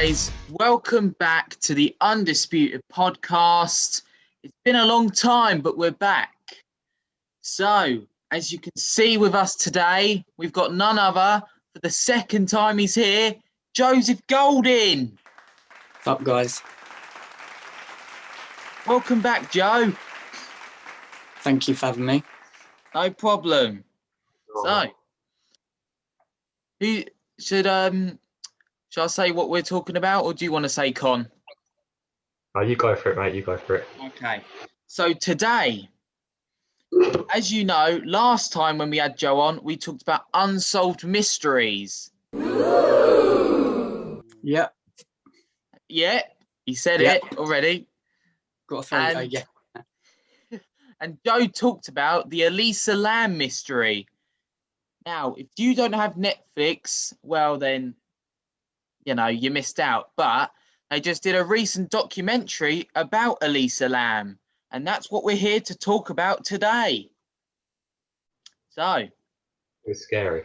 guys, welcome back to the Undisputed podcast. It's been a long time, but we're back. So, as you can see with us today, we've got none other, for the second time he's here, Joseph Golding. What's up, guys? Welcome back, Joe. Thank you for having me. No problem. So, who should I say what we're talking about, or do you want to say Con? Oh, you go for it, mate. You go for it. Okay. So today, as you know, last time when we had Joe on, we talked about unsolved mysteries. Yeah. Yeah, he said Yeah. it already. Got to throw And- yeah. And Joe talked about the Elisa Lam mystery. Now, if you don't have Netflix, well then, you know, you missed out. But they just did a recent documentary about Elisa Lam. And that's what we're here to talk about today. So, It's scary.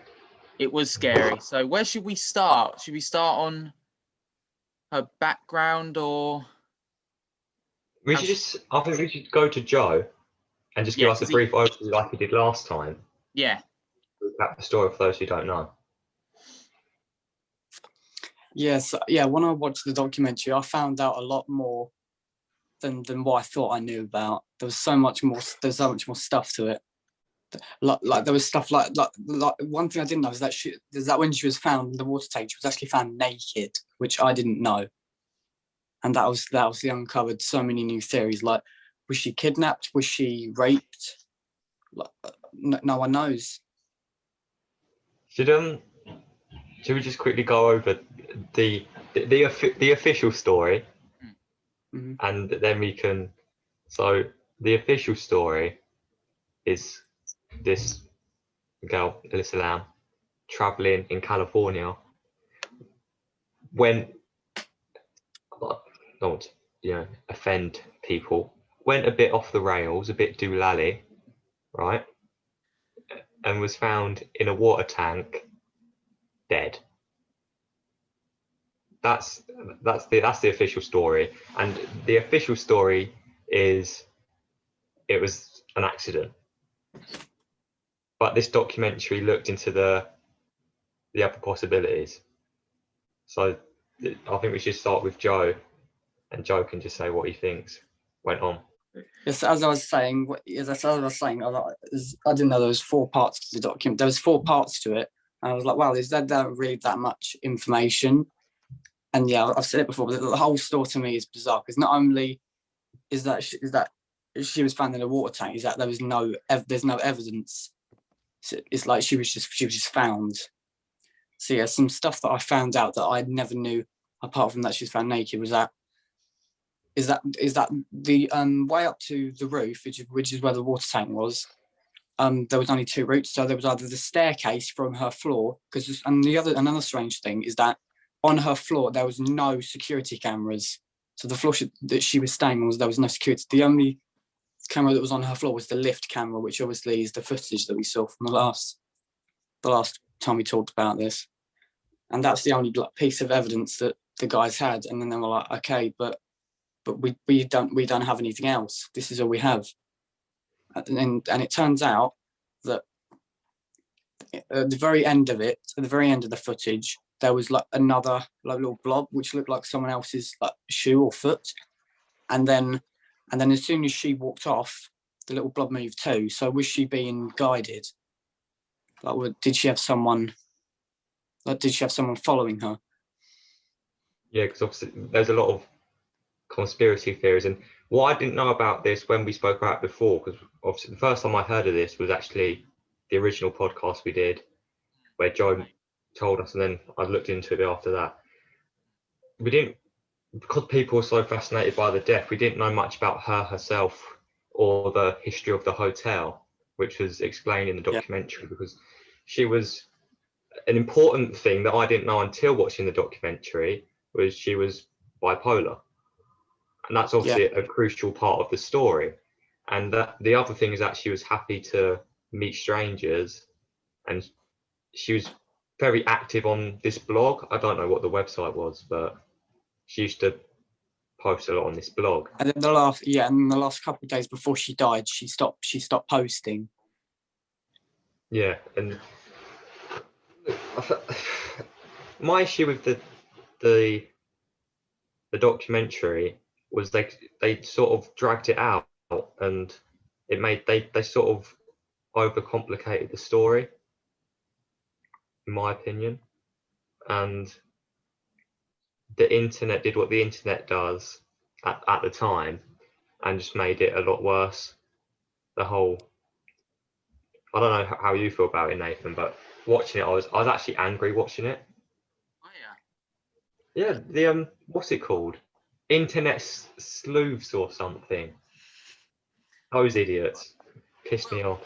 it was scary. So where should we start? Should we start on her background or... I think we should go to Joe and just give us a brief overview like we did last time. Yeah. Recap the story for those who don't know. Yes, yeah. When I watched the documentary, I found out a lot more than what I thought I knew about. There was so much more. There's so much more stuff to it. Like there was stuff like one thing I didn't know is that when she was found in the water tank, she was actually found naked, which I didn't know. And that was uncovered so many new theories. Like, was she kidnapped? Was she raped? Like, no one knows. Should we just quickly go over the official story, Mm-hmm. and then we can. So the official story is this girl, Elisa Lam, traveling in California when, don't offend people, went a bit off the rails, a bit doolally, right, and was found in a water tank, dead. That's the official story, and the official story is it was an accident. But this documentary looked into the other possibilities. So I think we should start with Joe, and Joe can just say what he thinks went on. Yes, as I was saying, I didn't know there was 4 parts to the document. There was 4 parts to it, and I was like, "Wow, is there really that much information?" And yeah, I've said it before, but the whole story to me is bizarre because not only is that she was found in a water tank, is that there's no evidence. So it's like she was just found. So yeah, some stuff that I found out that I never knew, apart from that she was found naked, was that is that the way up to the roof, which is where the water tank was. There was only 2 routes, so there was either the staircase from her floor, another strange thing is that on her floor there was no security cameras. So the floor that she was staying on there was no security. The only camera that was on her floor was the lift camera, which obviously is the footage that we saw from the last time we talked about this, and that's the only piece of evidence that the guys had. And then they were like, okay, but we don't have anything else. This is all we have. And it turns out that at the very end of the footage, there was like another little blob which looked like someone else's shoe or foot, and then as soon as she walked off, the little blob moved too. So was she being guided? Did she have someone following her? Yeah, because obviously there's a lot of conspiracy theories, and what I didn't know about this when we spoke about it before, because obviously the first time I heard of this was actually the original podcast we did, where Joe told us, and then I looked into it after that. We didn't, because people were so fascinated by the death, we didn't know much about her herself or the history of the hotel, which was explained in the documentary, because she was an important thing that I didn't know until watching the documentary, was she was bipolar. And that's obviously a crucial part of the story. And the other thing is that she was happy to meet strangers, and she was very active on this blog. I don't know what the website was, but she used to post a lot on this blog. And then the last couple of days before she died, she stopped posting. Yeah, and my issue with the documentary was they sort of dragged it out, and it made they sort of overcomplicated the story, in my opinion. And the internet did what the internet does at the time, and just made it a lot worse. The whole, I don't know how you feel about it, Nathan, but watching it, I was actually angry watching it. Oh yeah. Yeah, the what's it called? Internet sleuths or something. Those idiots pissed me off.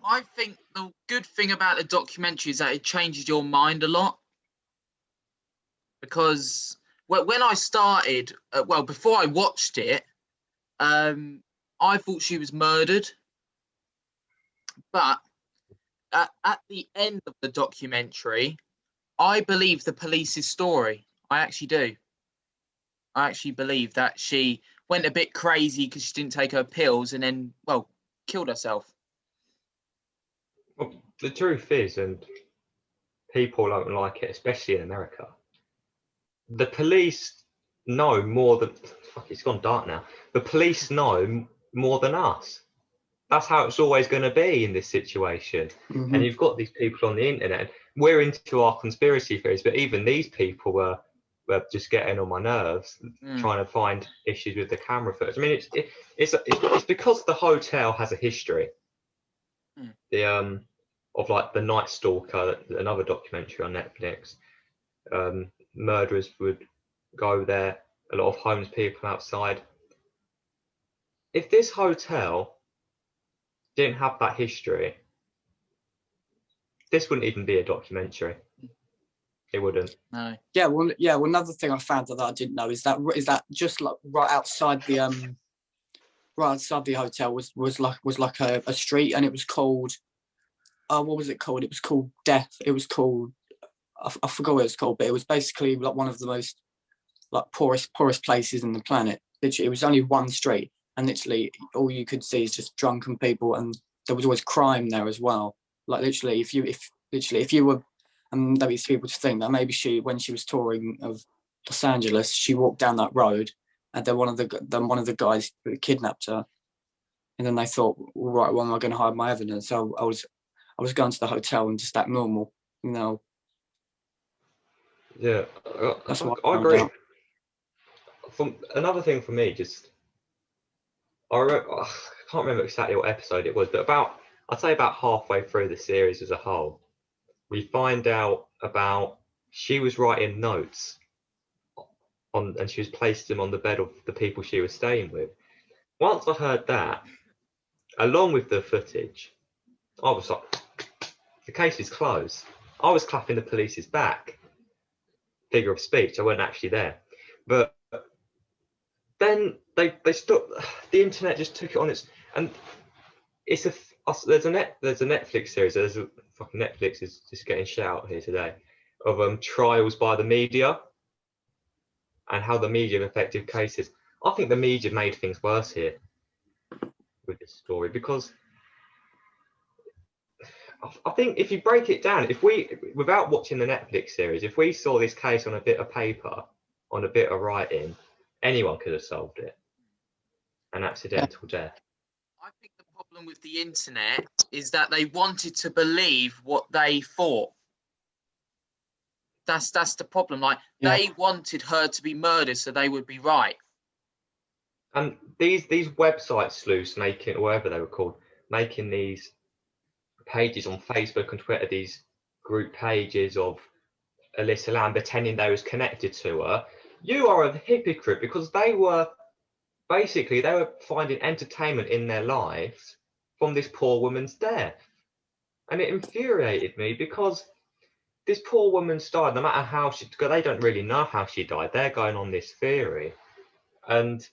I think the good thing about the documentary is that it changes your mind a lot. Because when I started, before I watched it, I thought she was murdered. But at the end of the documentary, I believe the police's story. I actually do. I actually believe that she went a bit crazy because she didn't take her pills and then, killed herself. Well, the truth is, and people don't like it, especially in America, the police know more than, fuck, it's gone dark now. The police know more than us. That's how it's always going to be in this situation. Mm-hmm. And you've got these people on the internet. We're into our conspiracy theories, but even these people were just getting on my nerves, trying to find issues with the camera footage. I mean, it's because the hotel has a history. The of like the Night Stalker, another documentary on Netflix. Murderers would go there. A lot of homeless people outside. If this hotel didn't have that history, this wouldn't even be a documentary. It wouldn't. No. Yeah, well, another thing I found that I didn't know is that just like right outside the hotel was like a street, and it was called, what was it called? It was called Death. It was called, I forgot what it was called, but it was basically like one of the most like poorest places in the planet. Literally, it was only one street, and literally all you could see is just drunken people, and there was always crime there as well. Like literally, if you were, and that leads people to think that maybe when she was touring of Los Angeles, she walked down that road, and then one of the guys kidnapped her, and then they thought, right, well, am I going to hide my evidence? So I was going to the hotel and just act normal, you know. Yeah, That's what I agree. Another thing for me, just I can't remember exactly what episode it was, but I'd say about halfway through the series as a whole, we find out about she was writing notes and she was placing them on the bed of the people she was staying with. Once I heard that, along with the footage, I was like, the case is closed. I was clapping the police's back. Figure of speech. I wasn't actually there, but then they stopped. The internet just took it on its, and it's there's a Netflix series. Fucking Netflix is just getting shit out here today of trials by the media and how the media have affected cases. I think the media made things worse here with this story, because I think if you break it down, if we, without watching the Netflix series, if we saw this case on a bit of paper, on a bit of writing, anyone could have solved it. An accidental death. I think the problem with the internet is that they wanted to believe what they thought. That's the problem. Like, they wanted her to be murdered so they would be right. And these website sleuths making, whatever they were called, making these pages on Facebook and Twitter, these group pages of Elisa Lam, pretending they was connected to her. You are a hypocrite, because they were finding entertainment in their lives from this poor woman's death. And it infuriated me, because this poor woman's died, no matter how they don't really know how she died. They're going on this theory. And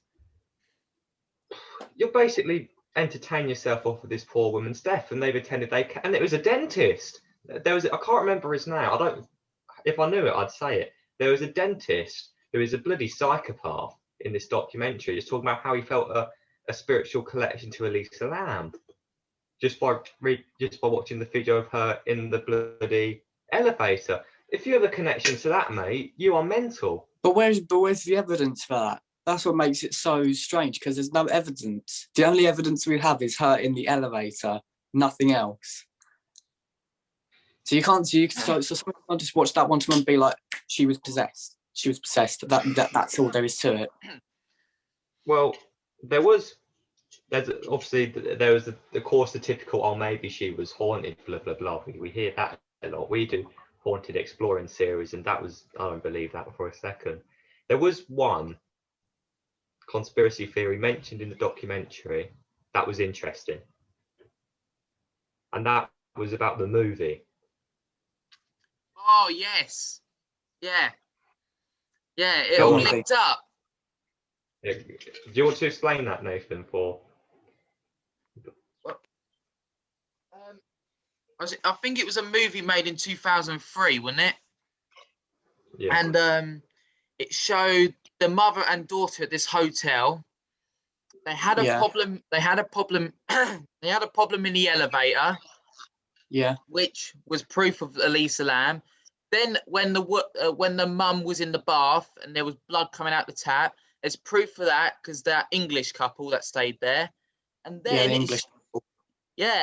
you're basically entertaining yourself off of this poor woman's death. And they've attended, and it was a dentist. I can't remember his name. If I knew it, I'd say it. There was a dentist who is a bloody psychopath in this documentary, is talking about how he felt a spiritual connection to Elisa Lam just by watching the video of her in the bloody elevator. If you have a connection to that, mate, you are mental. But where's the evidence for that? That's what makes it so strange, because there's no evidence. The only evidence we have is her in the elevator, nothing else. So you can't. So someone can't just watch that one time and be like, she was possessed. She was possessed. That's all there is to it. Well, there was of course the typical, oh, maybe she was haunted, blah blah blah. We hear that a lot. We do haunted exploring series, and that was, I don't believe that for a second. There was one conspiracy theory mentioned in the documentary that was interesting, and that was about the movie. Oh yes, yeah, it all linked up. Yeah. Do you want to explain that, Nathan? I think it was a movie made in 2003, wasn't it? Yeah. And it showed the mother and daughter at this hotel. They had a problem. They had a problem. They had a problem in the elevator. Yeah. Which was proof of Elisa Lam. Then when the mum was in the bath and there was blood coming out the tap, there's proof for that because that English couple that stayed there. And then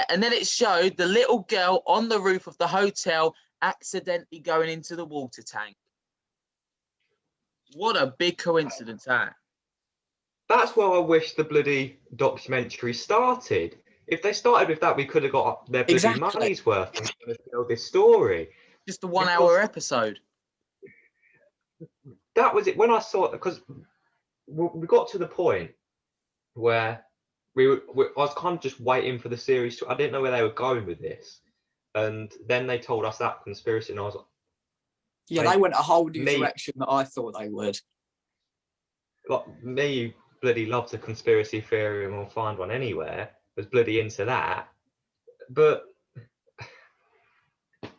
and then it showed the little girl on the roof of the hotel accidentally going into the water tank. What a big coincidence that. That's where I wish the bloody documentary started. If they started with that, we could have got their bloody money's worth and tell this story. Just a 1 hour episode. That was it. When I saw it, because we got to the point where I was kind of just waiting for the series. I didn't know where they were going with this. And then they told us that conspiracy, and I was like, yeah, they went a whole new direction that I thought they would. Like me, bloody loves a conspiracy theory and we'll find one anywhere. Was bloody into that. But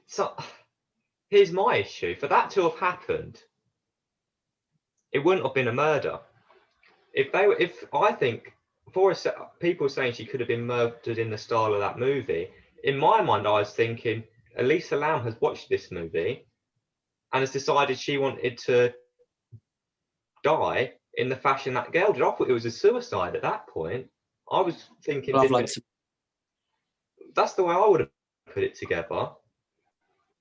so here's my issue. For that to have happened, it wouldn't have been a murder. If I think people saying she could have been murdered in the style of that movie, in my mind, I was thinking Elisa Lam has watched this movie and has decided she wanted to die in the fashion that girl did. I thought it was a suicide at that point. I was thinking that's the way I would have put it together.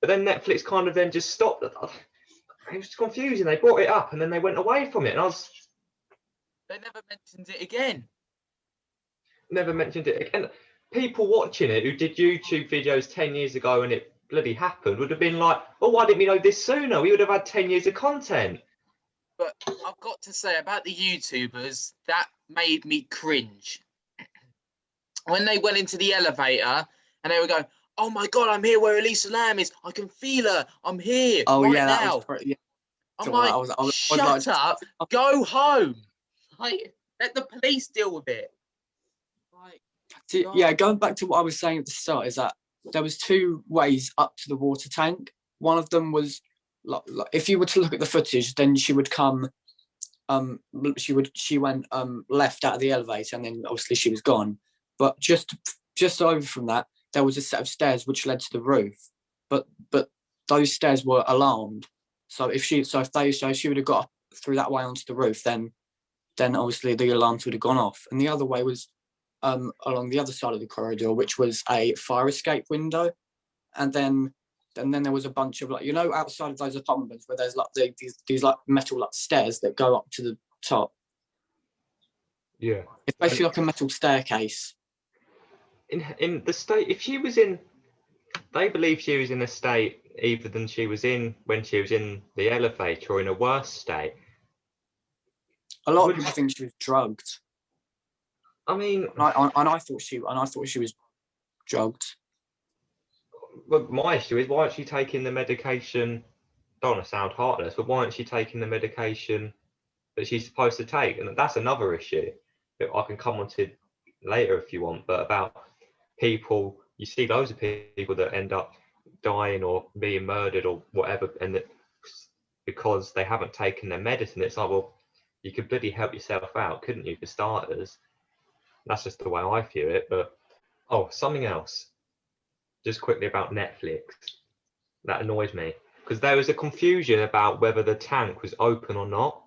But then Netflix kind of then just stopped. It was confusing. They brought it up and then they went away from it, and they never mentioned it again. Never mentioned it again. People watching it who did YouTube videos 10 years ago and it bloody happened would have been like, oh, why didn't we know this sooner? We would have had 10 years of content. But I've got to say about the YouTubers, that made me cringe. When they went into the elevator and they were going, oh my God, I'm here where Elisa Lam is. I can feel her. I'm here now. I'm like, shut up. Go home. Like, let the police deal with it. Yeah, going back to what I was saying at the start, is that there was two ways up to the water tank. One of them was, like, if you were to look at the footage, then she would come, she went left out of the elevator, and then obviously she was gone. But just over from that, there was a set of stairs which led to the roof. But those stairs were alarmed. So if she would have got through that way onto the roof, then obviously the alarms would have gone off. And the other way was along the other side of the corridor, which was a fire escape window. And then there was a bunch of, like, outside of those apartments where there's like these like metal like stairs that go up to the top. Yeah, it's basically like a metal staircase. In the state, if she was in, they believe she was in a state either than she was in when she was in the elevator, or in a worse state. A lot of people think she was drugged. I mean, I thought she was drugged. Well, my issue is, why aren't she taking the medication? Don't want to sound heartless, but why aren't she taking the medication that she's supposed to take? And that's another issue that I can come on to later if you want. But about people, you see loads of people that end up dying or being murdered or whatever, and that because they haven't taken their medicine. It's like, well, you could bloody help yourself out, couldn't you, for starters? That's just the way I view it. But something else, just quickly about Netflix that annoys me, because there was a confusion about whether the tank was open or not.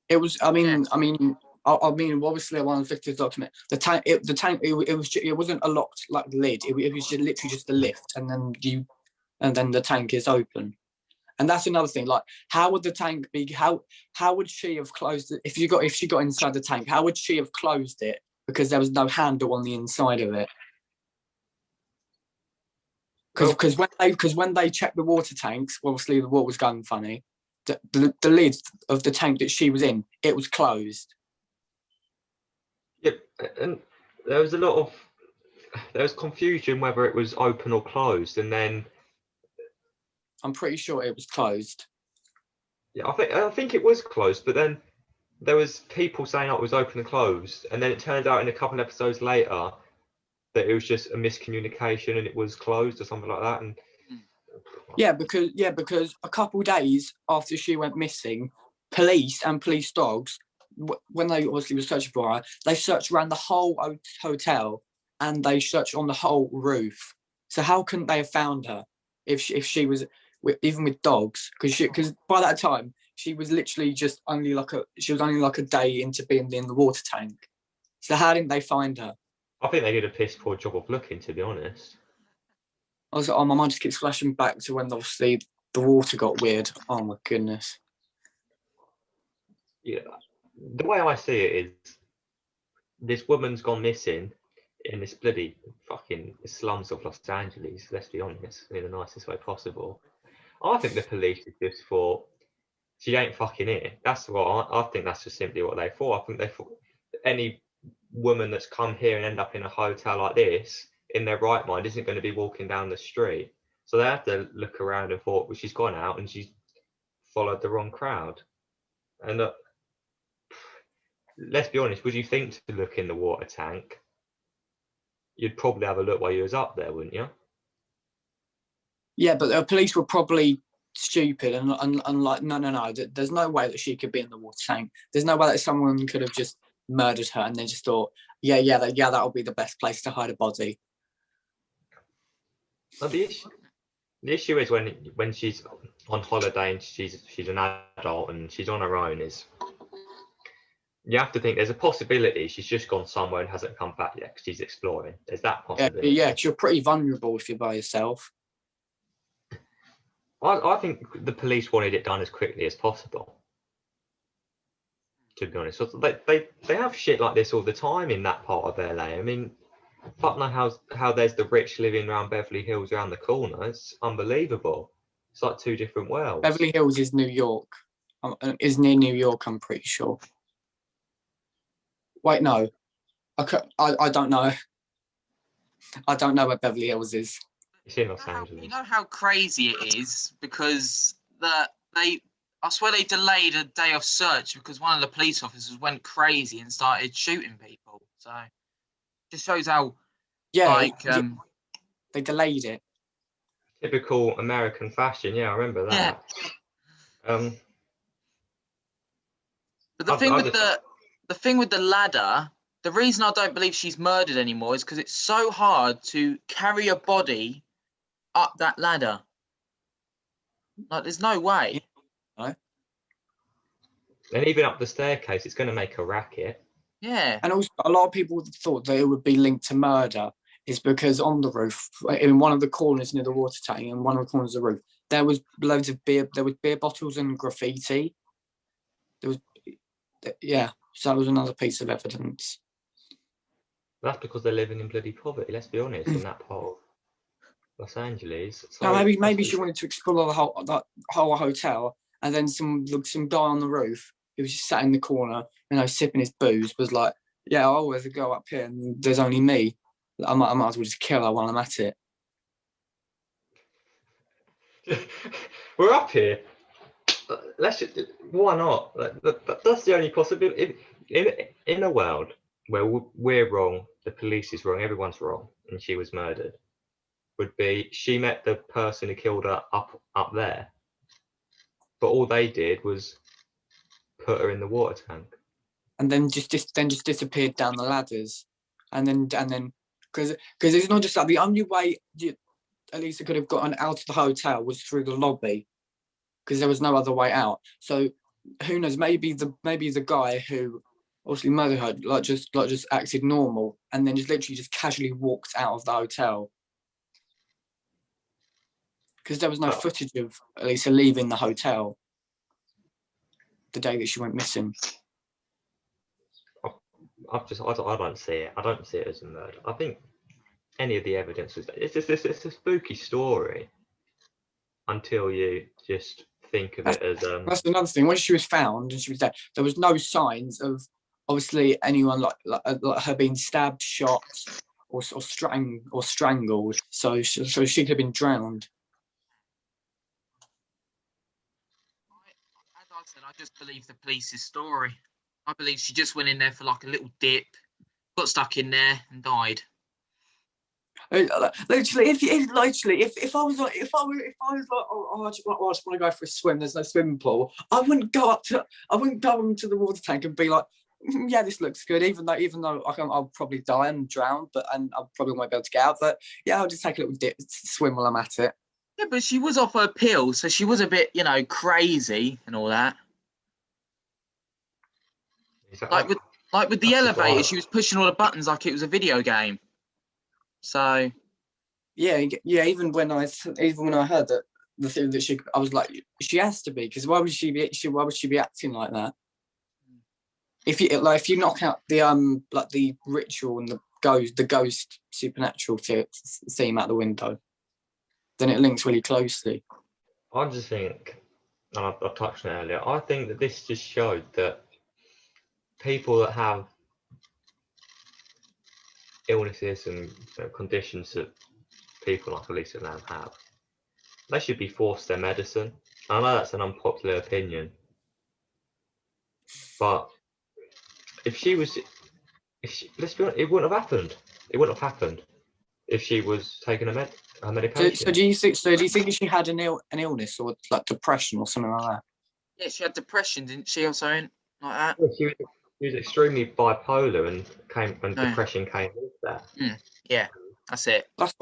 It was. I mean, Yes. obviously, one of the 50th document. The tank. It wasn't a locked like lid. It was literally just a lift, and then the tank is open. And that's another thing. Like, how would the tank be? How would she have closed it if she got inside the tank? How would she have closed it? Because there was no handle on the inside of it. Because when they checked the water tanks, obviously the water was going funny. The lid of the tank that she was in, it was closed. Yep, and there was confusion whether it was open or closed, and then I'm pretty sure it was closed. yeah, I think it was closed, but then there was people saying it was open and closed, and then it turned out in a couple of episodes later that it was just a miscommunication and it was closed or something like that. And Yeah, because a couple of days after she went missing, police and police dogs, when they obviously were searching for her, they searched around the whole hotel and they searched on the whole roof. So how couldn't they have found her if she was even with dogs? Because by that time she was literally just only like a day into being in the water tank. So how didn't they find her? I think they did a piss poor job of looking, to be honest. I was like, oh, my mind just keeps flashing back to when obviously the water got weird. Oh my goodness. Yeah, the way I see it is this woman's gone missing in this bloody fucking slums of Los Angeles, let's be honest, in the nicest way possible. I think the police just thought she ain't fucking here. That's what I think. That's just simply what they thought. I think they thought any woman that's come here and end up in a hotel like this, in their right mind, isn't going to be walking down the street. So they had to look around and thought, well, she's gone out and she's followed the wrong crowd. And let's be honest, would you think to look in the water tank? You'd probably have a look while you was up there, wouldn't you? Yeah, but the police were probably stupid and like, no. There's no way that she could be in the water tank. There's no way that someone could have just murdered her and they just thought, yeah, that'll be the best place to hide a body. But the issue is when she's on holiday and she's an adult and she's on her own, is you have to think there's a possibility she's just gone somewhere and hasn't come back yet because she's exploring. There's that possibility. Yeah, you're pretty vulnerable if you're by yourself. I think the police wanted it done as quickly as possible, to be honest. So they have shit like this all the time in that part of LA. I mean, fuck know how there's the rich living around Beverly Hills around the corner. It's unbelievable. It's like two different worlds. Beverly Hills is New York. Is near New York, I'm pretty sure. Wait, no. I don't know. I don't know where Beverly Hills is. It's in Los Angeles. You know how crazy it is because I swear they delayed a day of search because one of the police officers went crazy and started shooting people. So just shows how they delayed it. Typical American fashion. Yeah, I remember that. Yeah. But the thing with the ladder, the reason I don't believe she's murdered anymore is because it's so hard to carry a body up that ladder. Like, there's no way. No. And even up the staircase, it's going to make a racket. Yeah. And also, a lot of people thought that it would be linked to murder, is because on the roof, in one of the corners near the water tank, in one of the corners of the roof, there was loads of beer. There was beer bottles and graffiti. So that was another piece of evidence. That's because they're living in bloody poverty. Let's be honest, in that part of Los Angeles. So no, maybe she wanted to explore the whole hotel, and then some guy on the roof who was just sat in the corner, sipping his booze, was like, "Yeah, I always go up here, and there's only me. I might as well just kill her while I'm at it." We're up here. Why not? That's the only possibility. In a world where we're wrong, the police is wrong, everyone's wrong, and she was murdered. would be she met the person who killed her up there, but all they did was put her in the water tank, and then just disappeared down the ladders, and then because it's not just like the only way Elisa could have gotten out of the hotel was through the lobby, because there was no other way out. So who knows? Maybe the guy who obviously murdered her like just acted normal, and then just literally just casually walked out of the hotel, because there was no footage of Elisa leaving the hotel the day that she went missing. I don't see it. I don't see it as a murder. I think any of the evidence was. It's a spooky story until you just think of it as. That's another thing. When she was found and she was dead, there was no signs of obviously anyone like her being stabbed, shot, or strangled. So she could have been drowned. As I said, I just believe the police's story. I believe she just went in there for like a little dip, got stuck in there, and died. Literally, if I was like, oh, I just want to go for a swim. There's no swimming pool. I wouldn't go into the water tank and be like, yeah, this looks good. Even though I'll probably die and drown, and I probably won't be able to get out. But yeah, I'll just take a little dip, swim while I'm at it. Yeah, but she was off her pill, so she was a bit, crazy and all that. Like with the elevator, she was pushing all the buttons like it was a video game. So yeah. Even when I heard that the thing that I was like, she has to be, because why would she be acting like that? If you knock out the the ritual and the ghost supernatural theme out the window, then it links really closely. I just think, and I touched on it earlier, I think that this just showed that people that have illnesses and conditions that people like Elisa Lam have, they should be forced their medicine. I know that's an unpopular opinion, but let's be honest, it wouldn't have happened. It wouldn't have happened if she was taking her medication. So do you think she had an illness or like depression or something like that? yeah, she had depression, didn't she, or something like that? Yeah, she was extremely bipolar, and depression came with that. Yeah, that's it. That's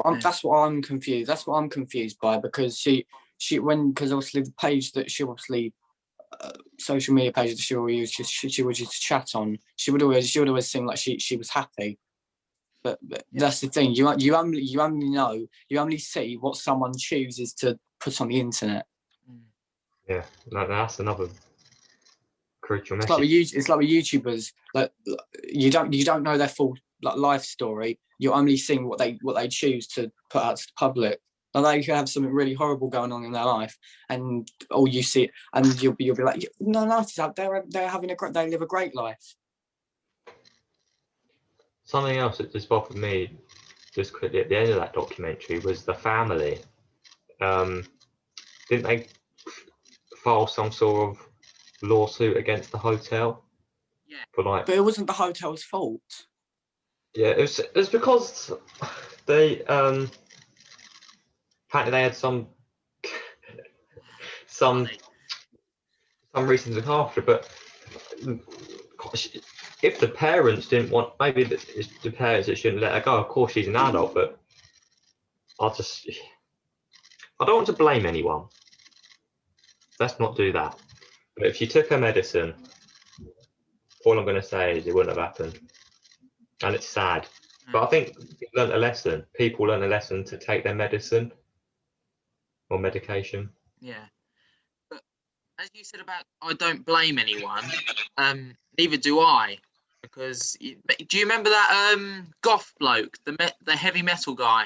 what I'm confused. That's what I'm confused by, because because obviously the page that she obviously social media page that she would use, she would just chat on. She would always seem like she was happy. But that's the thing. You only see what someone chooses to put on the internet. Yeah, that's another crucial message. It's like with YouTubers. Like you don't know their full life story. You're only seeing what they choose to put out to the public. Like they could have something really horrible going on in their life, and all you see, and you'll be like, no, it's out there. They live a great life. Something else that just bothered me just quickly at the end of that documentary was the family. Didn't they file some sort of lawsuit against the hotel? Yeah. But it wasn't the hotel's fault. Yeah, it was because they apparently they had some reason to look after, but if the parents didn't want, maybe it's the parents that shouldn't let her go. Of course, she's an adult, but I don't want to blame anyone. Let's not do that. But if she took her medicine, all I'm going to say is it wouldn't have happened. And it's sad. But I think people learn a lesson to take their medicine or medication. Yeah. But as you said about, I don't blame anyone, neither do I. Because, do you remember that goth bloke, the heavy metal guy?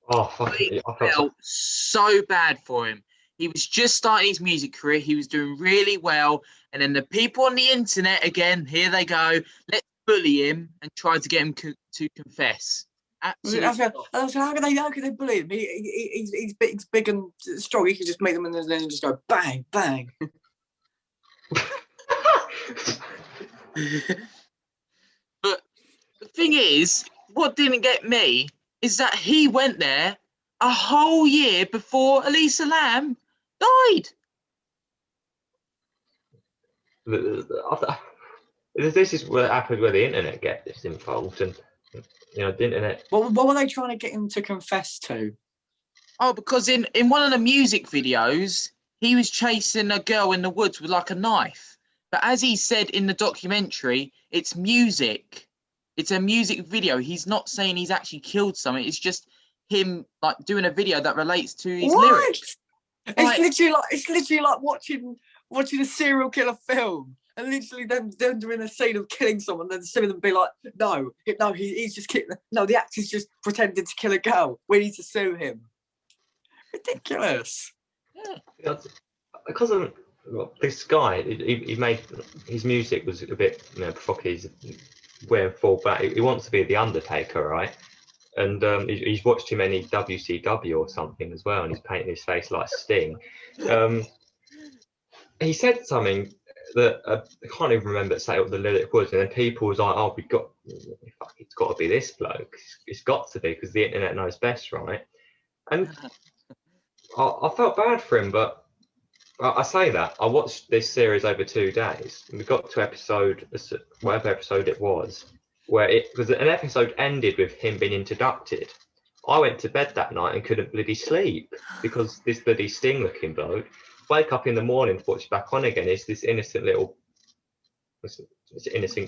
Oh, fuck it. I felt so bad for him. He was just starting his music career. He was doing really well. And then the people on the internet, again, here they go. Let's bully him and try to get him to confess. Absolutely. How can they bully him? He's big and strong. He could just make them and then just go bang, bang. But the thing is, what didn't get me is that he went there a whole year before Elisa Lam died. This is what happens where the internet gets involved, and the internet. What were they trying to get him to confess to? Oh, because in one of the music videos, he was chasing a girl in the woods with like a knife. But as he said in the documentary, it's music. It's a music video. He's not saying he's actually killed someone. It's just him like doing a video that relates to his lyrics. It's literally like watching a serial killer film, and literally them doing a scene of killing someone, then some of them be like, no, he's just killing. No, the actor's just pretending to kill a girl. We need to sue him. Ridiculous. Yeah. Because of this guy, he made his music was a bit provocative, wearing full black. He wants to be the Undertaker, right? And he's watched too many WCW or something as well, and he's painting his face like Sting. He said something that I can't even remember what the lyric was, and then people was like, "Oh, it's got to be this bloke. It's got to be because the internet knows best, right?" And I felt bad for him, but I say that I watched this series over 2 days, and we got to whatever episode it was, where an episode ended with him being inducted. I went to bed that night and couldn't bloody sleep because this bloody Sting-looking bloke. Wake up in the morning to watch it back on again. It's this innocent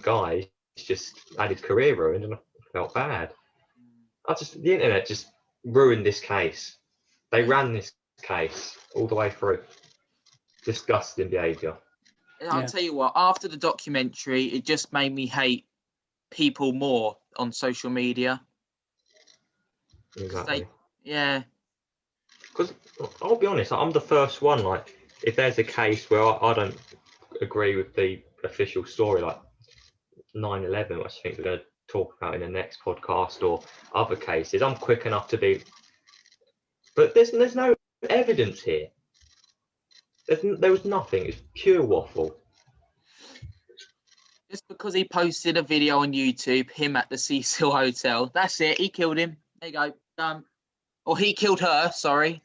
guy. He's just had his career ruined, and I felt bad. The internet just ruined this case. They ran this case all the way through. Disgusting behaviour. I'll tell you what, after the documentary, it just made me hate people more on social media. Exactly. Because I'll be honest, I'm the first one. Like, if there's a case where I don't agree with the official story, like 9/11, which I think we're going to talk about in the next podcast, or other cases, I'm quick enough to be. But there's no evidence here. There was nothing. It's pure waffle. just because he posted a video on YouTube, him at the Cecil Hotel, that's it. He killed him. There you go. Or he killed her. Sorry.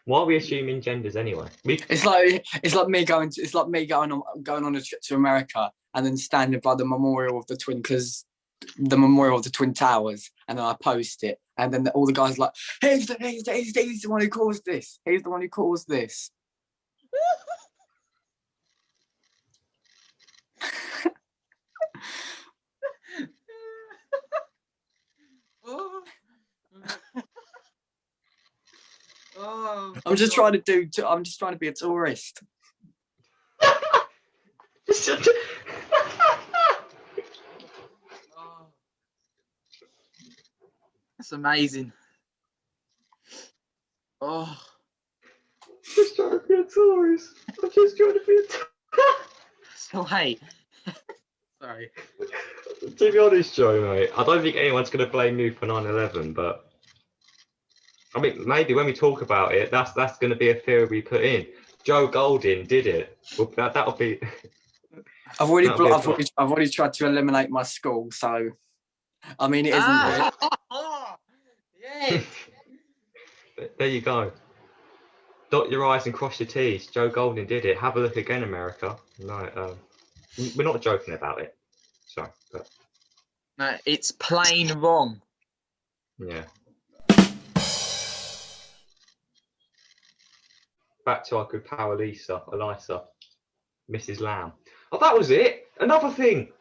Why are we assuming genders anyway? It's like me going on a trip to America and then standing by the memorial of the Twin Towers, and then I post it, and then all the guys are like, he's the one who caused this. He's the one who caused this. I'm just trying to be a tourist. That's amazing. Oh. Just trying to be a tourist. I'm just trying to be a tourist. So hey. Sorry. To be honest, Joe, mate, I don't think anyone's going to blame you for 9/11, but I mean, maybe when we talk about it, that's going to be a theory we put in. Joe Golding did it. Well, that'll be. I've already tried to eliminate my school, so I mean, it isn't. Yeah. There you go. Dot your I's and cross your T's. Joe Golding did it. Have a look again, America. No, we're not joking about it. Sorry, but No, it's plain wrong. Yeah. Back to our good pal Elisa, Mrs. Lam. Oh, that was it. Another thing.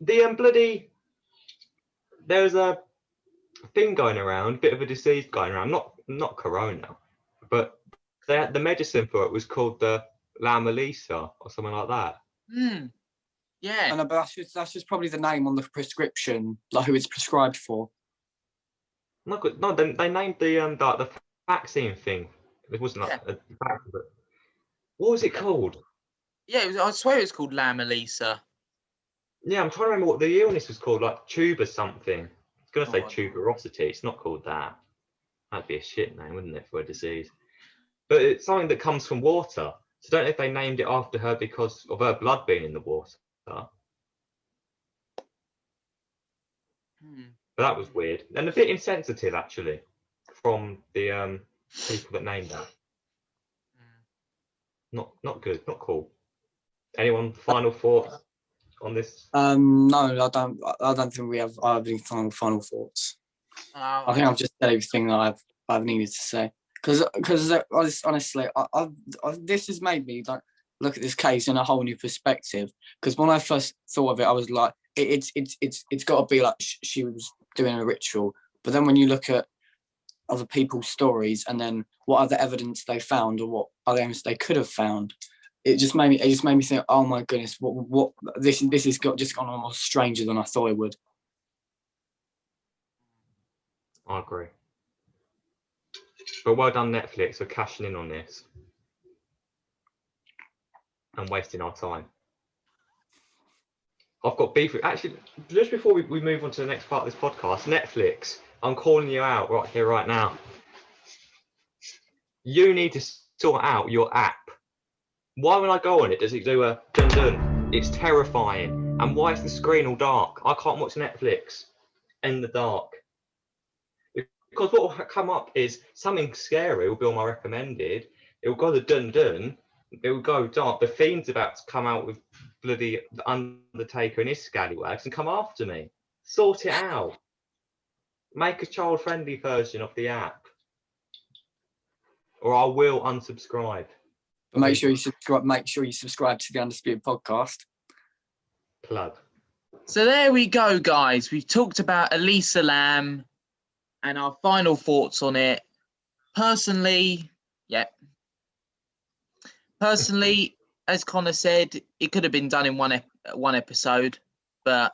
The there's a thing going around, bit of a disease going around. Not corona, but the medicine for it was called the Lam Elisa or something like that. Yeah. And that's just probably the name on the prescription, like who it's prescribed for. No, they named the vaccine thing. It wasn't like a vaccine, but what was it called? Yeah, I swear it was called Lam Elisa. Yeah, I'm trying to remember what the illness was called, like tuber something. I was going to say tuberosity. It's not called that. That'd be a shit name, wouldn't it, for a disease? But it's something that comes from water. So I don't know if they named it after her because of her blood being in the water. But that was weird and a bit insensitive, actually, from the people that named that. Not good, not cool. Anyone final thoughts on this? No, I don't think I have any final thoughts. I think I've just said everything that I've needed to say. Because honestly, this has made me like look at this case in a whole new perspective. Because when I first thought of it, I was like, it's got to be like she was doing a ritual. But then when you look at other people's stories and then what other evidence they found or what other evidence they could have found, it just made me think, oh my goodness, what this has just gone almost stranger than I thought it would. I agree. But well done, Netflix, for cashing in on this and wasting our time. I've got beef with, actually, just before we move on to the next part of this podcast, Netflix, I'm calling you out right here, right now. You need to sort out your app. Why when I go on it does it do a dun dun? It's terrifying. And why is the screen all dark? I can't watch Netflix in the dark. Because what will come up is something scary will be on my recommended. It will go to dun dun. It will go dark. The Fiend's about to come out with bloody Undertaker and his scallywags and come after me. Sort it out. Make a child-friendly version of the app, or I will unsubscribe. But make sure you subscribe. Make sure you subscribe to the Undisputed podcast. Plug. So there we go, guys. We've talked about Elisa Lam and our final thoughts on it. Personally, as Connor said, it could have been done in one episode, but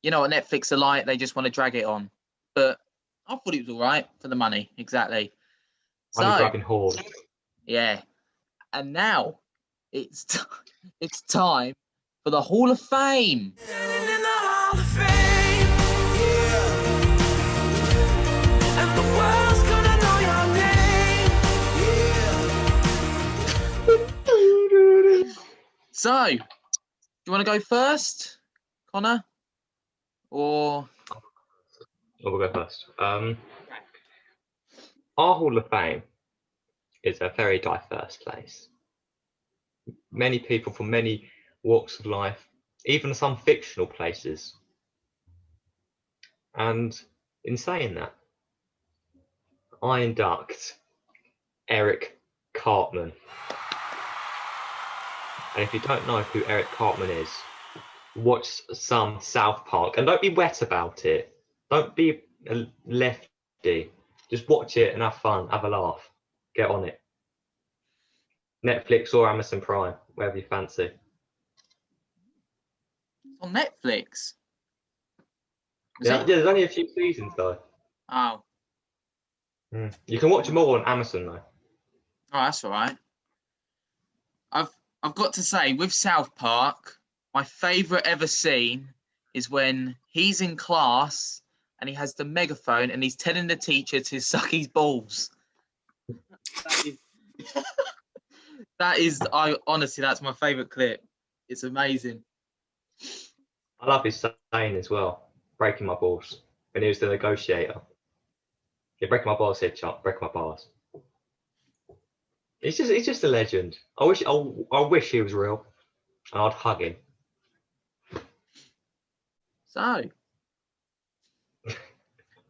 you know what Netflix are like, they just want to drag it on. But I thought it was all right for the money, exactly. Money grabbing whore. Yeah. And now it's time for the Hall of Fame. So, do you want to go first, Connor? Or We'll go first. Our Hall of Fame is a very diverse place. Many people from many walks of life, even some fictional places. And in saying that, I induct Eric Cartman. And if you don't know who Eric Cartman is, watch some South Park and don't be wet about it. Don't be a lefty. Just watch it and have fun, have a laugh, get on it. Netflix or Amazon Prime, wherever you fancy. on Netflix? Yeah, there's only a few seasons though. Oh. You can watch them all on Amazon though. Oh, that's all right. I've got to say, with South Park, my favourite ever scene is when he's in class and he has the megaphone and he's telling the teacher to suck his balls. Honestly, that's my favourite clip. It's amazing. I love his saying as well, breaking my balls, when he was the negotiator. Yeah, breaking my balls, headshot, breaking my balls. He's just a legend. I wish he was real, and I'd hug him. So,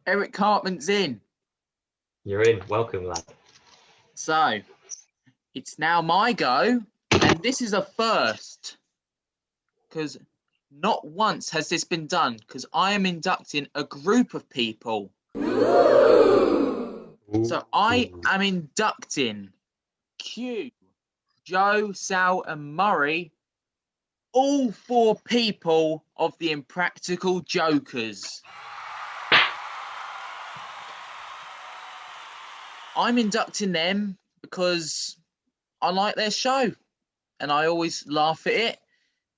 Eric Cartman's in. You're in. Welcome, lad. So, it's now my go, and this is a first, because not once has this been done, because I am inducting a group of people. So I am inducting Q, Joe, Sal, and Murray, all 4 people of the Impractical Jokers. I'm inducting them because I like their show and I always laugh at it.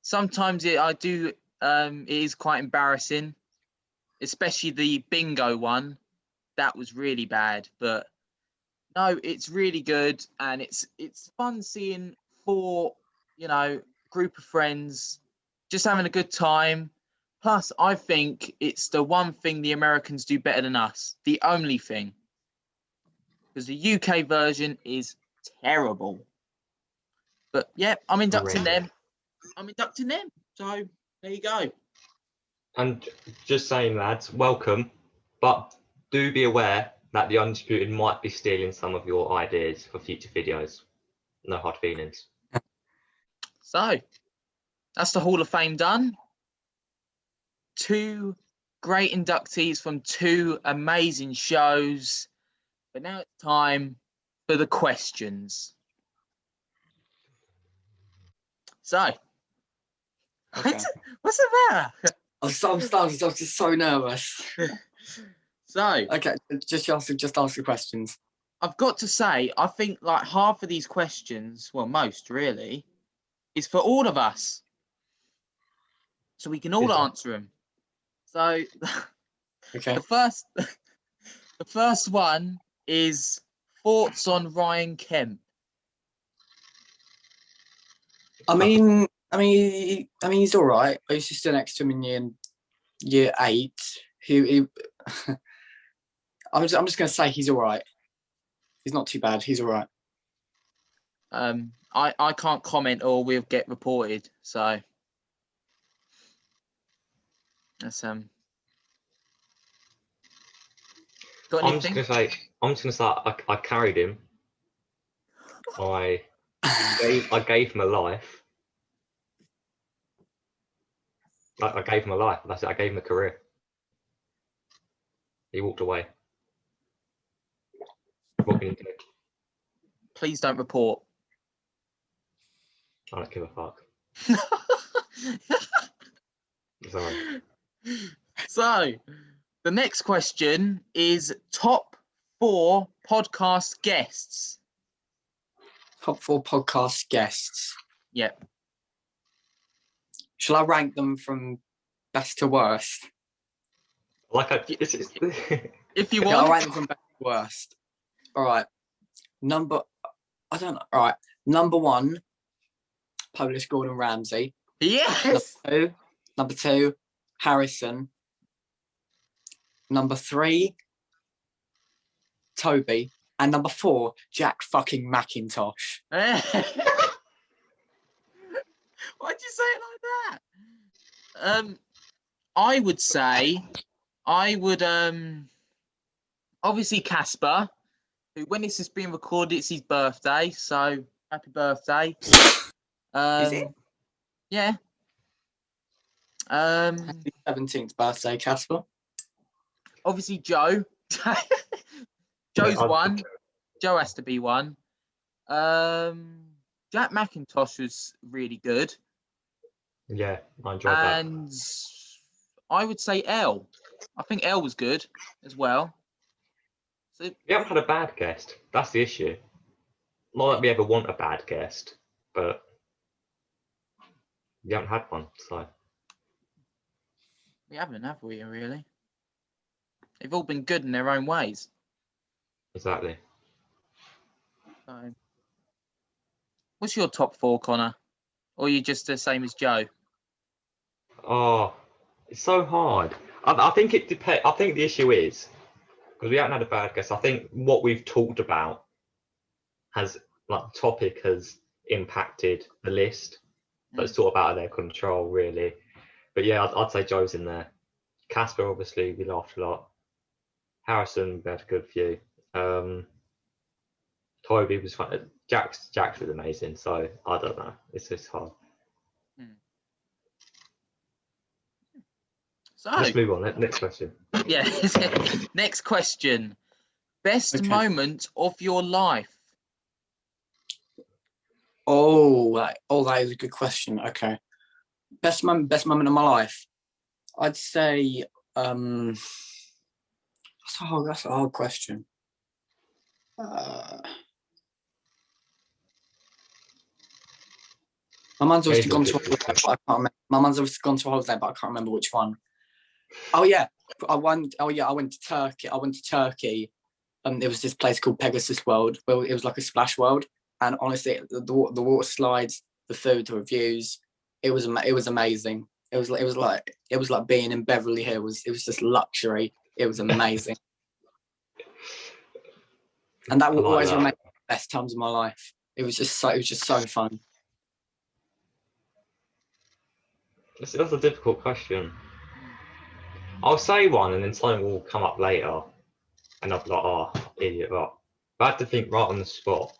Sometimes it is quite embarrassing, especially the bingo one. That was really bad, but no, it's really good, and it's fun seeing 4, group of friends just having a good time. Plus, I think it's the one thing the Americans do better than us. The only thing. Because the UK version is terrible. But yeah, I'm inducting them. So there you go. And just saying, lads, welcome. But do be aware that the Undisputed might be stealing some of your ideas for future videos. No hard feelings. So that's the Hall of Fame done. 2 great inductees from 2 amazing shows. But now it's time for the questions. So, Okay. what's the matter? I'm just so nervous. So, Okay, just ask the questions. I've got to say, I think like half of these questions, well, most really, is for all of us. So we can all answer them. So, Okay. the first one is thoughts on Ryan Kemp. I mean, he's all right. I used to sit next to him in year 8. He I'm just gonna say he's all right. He's not too bad. He's all right. I can't comment or we'll get reported. So that's got anything? I'm just gonna say I carried him. I gave him a life. I gave him a life. That's it. I gave him a career. He walked away. What can you do? Please don't report. I don't give a fuck. Sorry. So, the next question is top 4 podcast guests. Top 4 podcast guests. Yep. Shall I rank them from best to worst? If you Okay, want. I'll rank them from best to worst. All right. I don't know. All right. Number 1, Polish Gordon Ramsay. Yes. Number 2, Harrison. Number 3, Toby. And number 4, Jack fucking McIntosh. Why'd you say it like that? I would say, obviously Casper, who when this is being recorded, it's his birthday, so happy birthday. Is it? Yeah. Happy 17th birthday, Casper. Obviously Joe. Joe's one. Joe has to be one. Jack McIntosh was really good. Yeah, I enjoyed that. And I would say L. I think L was good as well. So We haven't had a bad guest. That's the issue. Not that we ever want a bad guest, but we haven't had one. So we haven't, have we, really? They've all been good in their own ways. exactly. So, what's your top 4, Connor? Or are you just the same as Joe? Oh, it's so hard. I think it depends. I think the issue is because we haven't had a bad guest. I think what we've talked about has, like, the topic has impacted the list. So it's sort of out of their control, really. But yeah, I'd say Joe's in there. Casper, obviously, we laughed a lot. Harrison, we had a good few. Toby was fun. Jax was amazing. So I don't know. It's just hard. So let's move on. Next question. Yeah. Next question. Best moment of your life. That is a good question. Okay. Best moment of my life. I'd say that's a hard question. My mum's obviously gone to a holiday, but I can't remember. My mum's obviously gone to a holiday, but I can't remember which one. Oh yeah, I went to Turkey. There was this place called Pegasus World, where it was like a splash world, and honestly, the water slides, the food, the reviews, it was amazing. It was like being in Beverly Hills. It was just luxury. It was amazing. And that will like always that. remain the best times of my life. It was just so fun. That's a difficult question. I'll say one and then something will come up later. And I'll be like, oh, idiot, right. If I had to think right on the spot,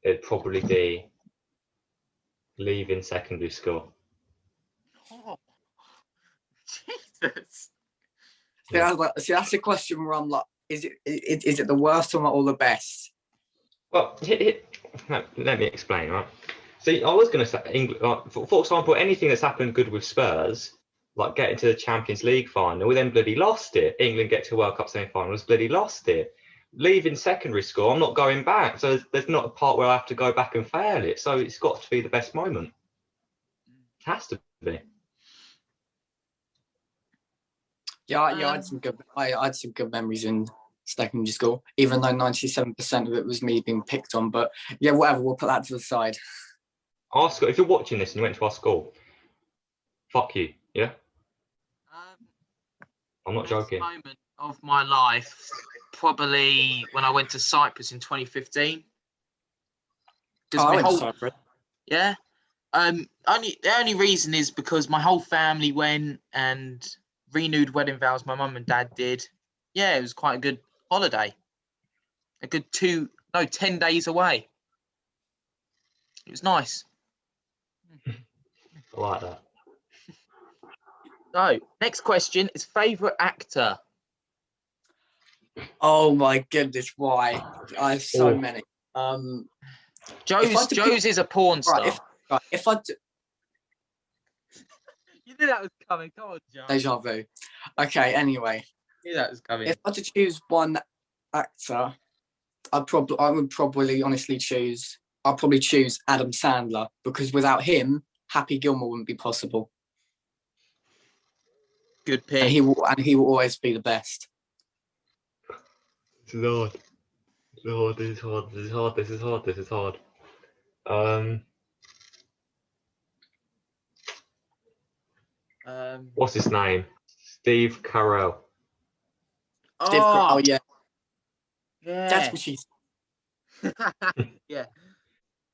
it'd probably be leaving secondary school. Oh, Jesus. See, I was like, that's the question where I'm like, is it the worst or the best? Well, let me explain, right? See, I was going to say, England, for example, anything that's happened good with Spurs, like getting to the Champions League final, we then bloody lost it. England get to World Cup semi-finals, bloody lost it. Leaving secondary school, I'm not going back. So there's not a part where I have to go back and fail it. So it's got to be the best moment. It has to be. Yeah, I had some good. I had some good memories in secondary school, even though 97% of it was me being picked on. But yeah, whatever. We'll put that to the side. Our school, if you're watching this and you went to our school, fuck you, yeah? I'm not joking. Moment of my life, probably when I went to Cyprus in 2015. Oh, I went to Cyprus. Yeah. The only reason is because my whole family went and renewed wedding vows. My mum and dad did. Yeah, it was quite a good holiday. A good 10 days away. It was nice. I like that. So, next question is favourite actor. Oh my goodness, why? I have so many. Joe's is a porn star. If I do, you knew that was coming. Come on, Joe. Deja vu. Okay, anyway. You knew that was coming. If I had to choose one actor, I would probably honestly choose. I'll probably choose Adam Sandler, because without him, Happy Gilmore wouldn't be possible. Good pick. And he will always be the best. This is hard. This is hard. What's his name? Steve Carell. Oh yeah. Yeah. That's what she's. Yeah.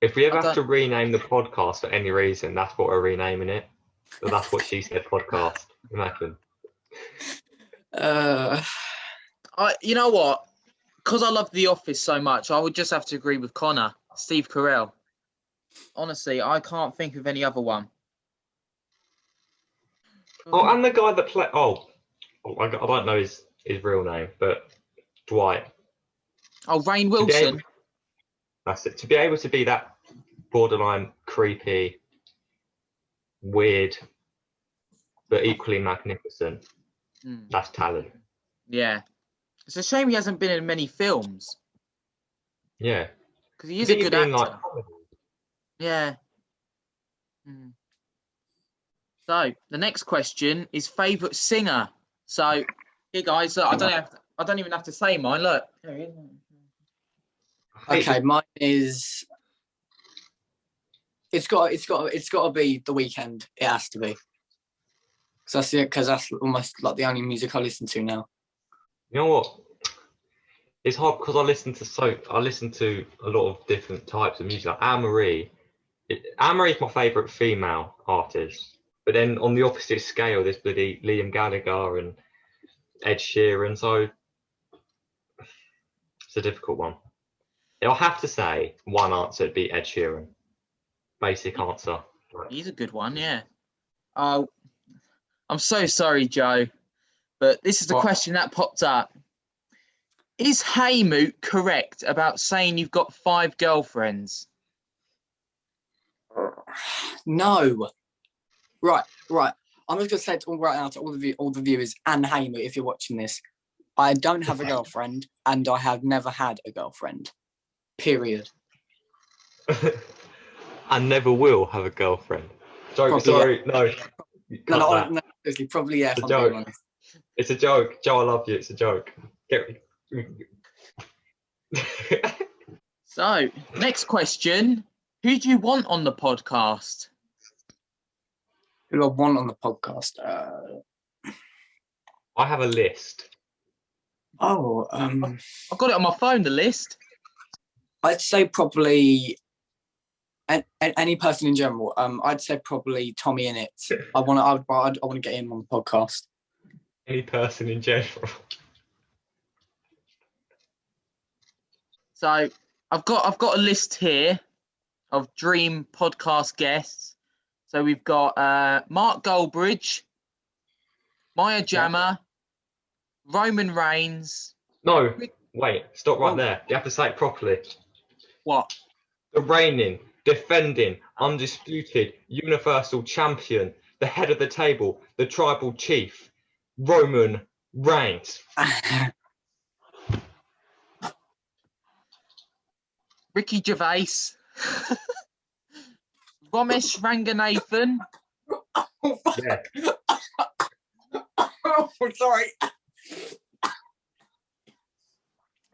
If we ever have to rename the podcast for any reason, that's what we're renaming it. So that's what she said podcast. Imagine. You know what? Because I love The Office so much, I would just have to agree with Connor. Steve Carell. Honestly, I can't think of any other one. Oh, and the guy that played. I don't know his real name, but Dwight. Oh, Rainn Wilson. That's it. To be able to be that borderline creepy, weird, but equally magnificent. That's talent. Yeah. It's a shame he hasn't been in many films. Yeah. Because he is a good actor. Yeah. So the next question is favourite singer. So here, guys, I don't even have to say mine. Look. Okay, mine is. It's got to be The Weeknd. It has to be. Because that's almost like the only music I listen to now. You know what? It's hard because I listen to a lot of different types of music. Like Anne-Marie is my favourite female artist. But then on the opposite scale, there's bloody Liam Gallagher and Ed Sheeran. So it's a difficult one. I'll have to say one answer would be Ed Sheeran. Basic answer. He's a good one, yeah. I'm so sorry, Joe, but this is the question that popped up. Is Haymoot correct about saying you've got 5 girlfriends? No. Right. I'm just gonna say it all right now to all the viewers and Haymoot, if you're watching this. I don't have a girlfriend, and I have never had a girlfriend. Period. I never will have a girlfriend. Sorry, no. No, seriously, probably yeah. It's a joke. It's a joke. Joe, I love you. It's a joke. So, next question. Who do you want on the podcast? Who do I want on the podcast? I have a list. I've got it on my phone, the list. I'd say probably any person in general. I'd say probably Tommy in it. I want to get him on the podcast. Any person in general. So I've got a list here of dream podcast guests. So we've got Mark Goldbridge, Maya Jama, Roman Reigns. No, wait, stop right there. You have to say it properly. What? The reigning, defending, undisputed, universal champion, the head of the table, the tribal chief, Roman Reigns. Ricky Gervais. Ramesh Ranganathan. Yeah. Oh, sorry.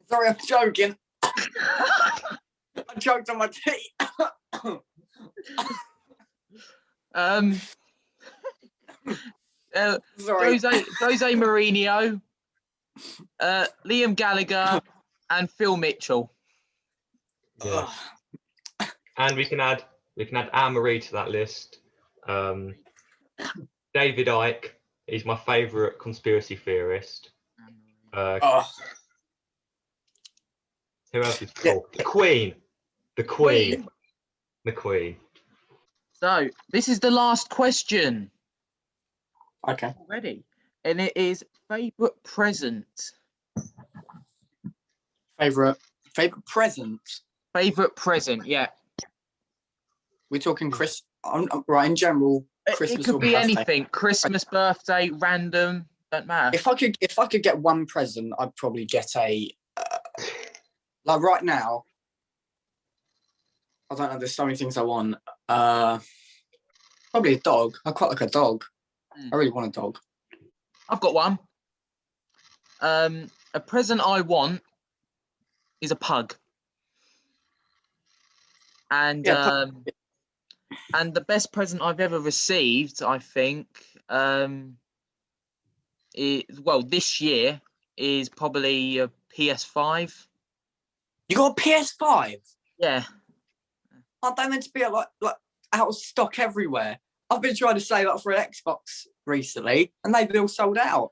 Sorry, I'm joking. I choked on my tea. Sorry. Jose Mourinho, Liam Gallagher, and Phil Mitchell. Yeah. And we can add Anne-Marie to that list. David Icke, he's my favourite conspiracy theorist. Who else is cool? The Queen. The Queen. The Queen. So this is the last question. Okay. Ready? And it is favourite present. Favourite present. Favourite present, yeah. We're talking right in general. Christmas. It could or be birthday. anything. Christmas, birthday, random, don't matter. If I could get one present, I'd probably get a like right now. I don't know. There's so many things I want. Probably a dog. I quite like a dog. I really want a dog. I've got one. A present I want is a pug. And and the best present I've ever received, I think, this year is probably a PS5. You got a PS5? Yeah. Aren't they meant to be like out of stock everywhere? I've been trying to save up for an Xbox recently, and they've all sold out.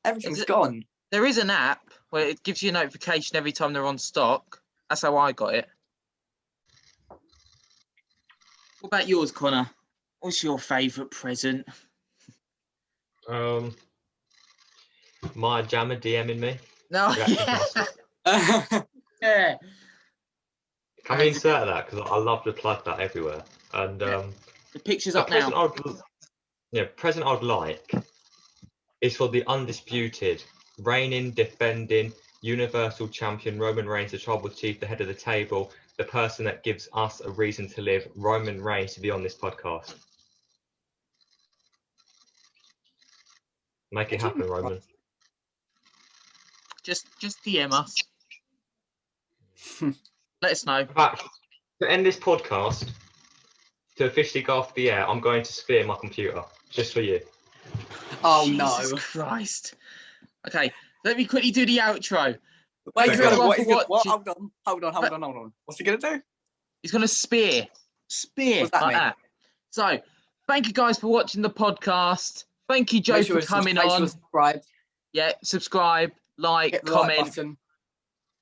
Everything's gone. There is an app where it gives you a notification every time they're on stock. That's how I got it. What about yours, Connor? What's your favourite present? My Jammer DMing me. No, yeah. Can we insert that? Because I love to plug that everywhere. And the picture's up now. Present I'd like is for the undisputed, reigning, defending, universal champion Roman Reigns, the tribal chief, the head of the table, the person that gives us a reason to live, Roman Reigns, to be on this podcast. Make it happen, Roman. Just DM us. Let us know. In fact, to end this podcast, to officially go off the air, I'm going to sphere my computer just for you. Oh Jesus no! Christ. Okay, let me quickly do the outro. Wait, Okay. what? Hold on. What's he gonna do? He's gonna spear What's that like mean? that. So, thank you guys for watching the podcast. Thank you, Joe, for coming on. Subscribe. Yeah, subscribe, like, Hit the like comment. button.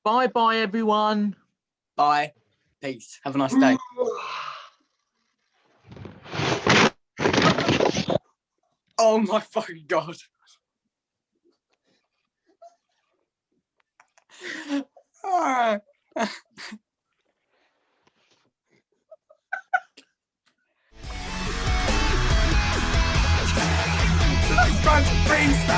Bye, everyone. Bye. Peace. Have a nice day. Oh my fucking god. Ah. Let's run to freestyle.